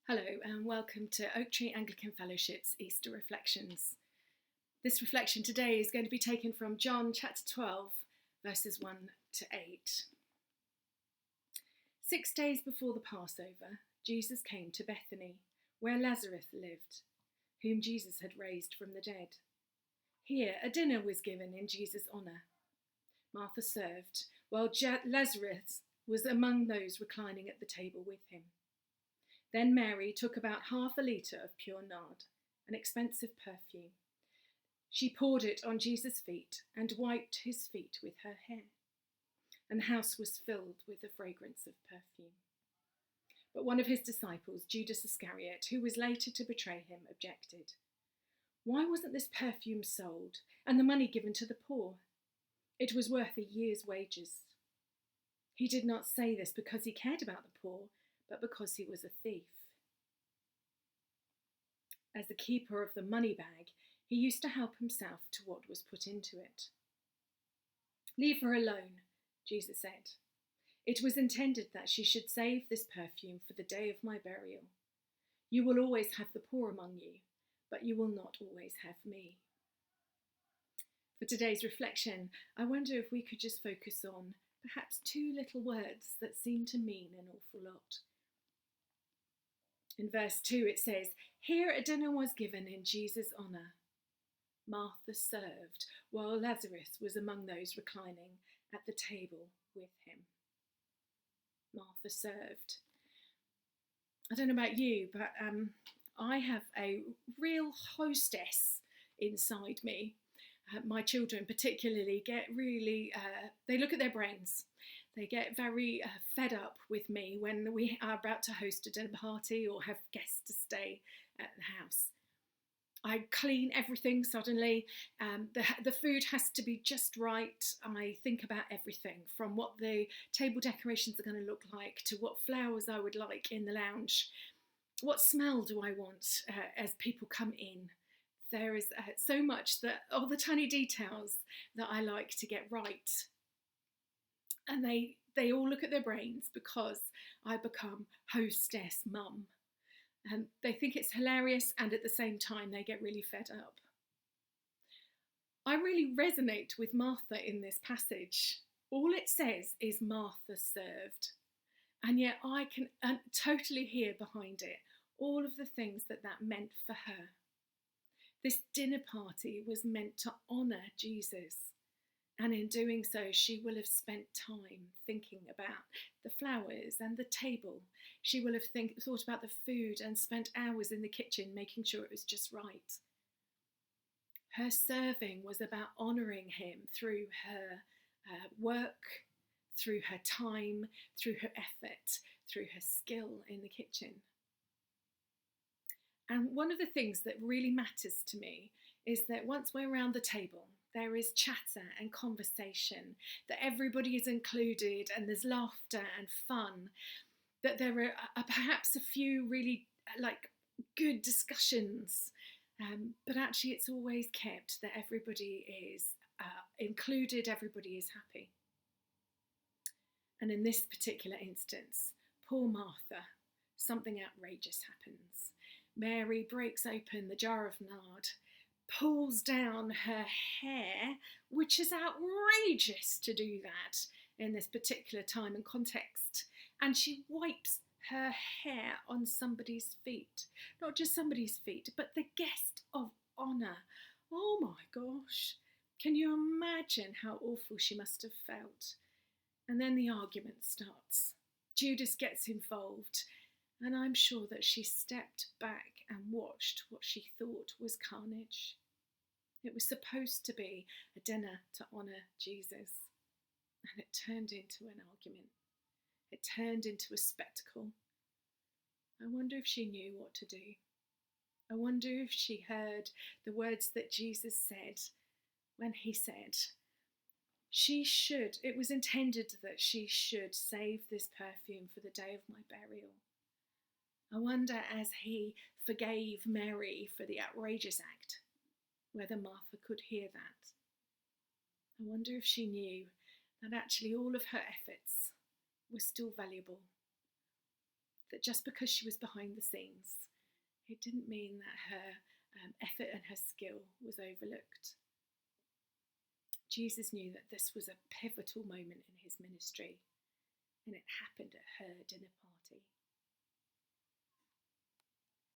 Hello and welcome to Oak Tree Anglican Fellowship's Easter Reflections. This reflection today is going to be taken from John chapter 12, verses 1 to 8. 6 days before the Passover, Jesus came to Bethany, where Lazarus lived, whom Jesus had raised from the dead. Here a dinner was given in Jesus' honour. Martha served, while Lazarus was among those reclining at the table with him. Then Mary took about half a litre of pure nard, an expensive perfume. She poured it on Jesus' feet and wiped his feet with her hair, and the house was filled with the fragrance of perfume. But one of his disciples, Judas Iscariot, who was later to betray him, objected. Why wasn't this perfume sold and the money given to the poor? It was worth a year's wages. He did not say this because he cared about the poor, but because he was a thief. As the keeper of the money bag, he used to help himself to what was put into it. Leave her alone, Jesus said. It was intended that she should save this perfume for the day of my burial. You will always have the poor among you, but you will not always have me. For today's reflection, I wonder if we could just focus on perhaps two little words that seem to mean an awful lot. In verse 2 it says, Here a dinner was given in Jesus' honour. Martha served, while Lazarus was among those reclining at the table with him. Martha served. I don't know about you, but I have a real hostess inside me. My children particularly get really, they look at their brains. They get very fed up with me when we are about to host a dinner party or have guests to stay at the house. I clean everything suddenly. The food has to be just right. I think about everything from what the table decorations are going to look like to what flowers I would like in the lounge. What smell do I want as people come in? There is so much that all the tiny details that I like to get right. And they all look at their brains because I become hostess mum. And they think it's hilarious, and at the same time they get really fed up. I really resonate with Martha in this passage. All it says is Martha served. And yet I can totally hear behind it all of the things that meant for her. This dinner party was meant to honour Jesus. And in doing so, she will have spent time thinking about the flowers and the table. She will have thought about the food and spent hours in the kitchen making sure it was just right. Her serving was about honouring him through her work, through her time, through her effort, through her skill in the kitchen. And one of the things that really matters to me is that once we're around the table, there is chatter and conversation, that everybody is included and there's laughter and fun, that there are perhaps a few really good discussions, but actually it's always kept that everybody is included, everybody is happy. And in this particular instance, poor Martha, something outrageous happens. Mary breaks open the jar of nard, pulls down her hair, which is outrageous to do that in this particular time and context, and she wipes her hair on somebody's feet. Not just somebody's feet, but the guest of honour. Oh my gosh, can you imagine how awful she must have felt? And then the argument starts. Judas gets involved, and I'm sure that she stepped back and watched what she thought was carnage. It was supposed to be a dinner to honour Jesus, and it turned into an argument. It turned into a spectacle. I wonder if she knew what to do. I wonder if she heard the words that Jesus said when he said, it was intended that she should save this perfume for the day of my burial. I wonder, as he forgave Mary for the outrageous act, whether Martha could hear that. I wonder if she knew that actually all of her efforts were still valuable, that just because she was behind the scenes, it didn't mean that her effort and her skill was overlooked. Jesus knew that this was a pivotal moment in his ministry, and it happened at her dinner party.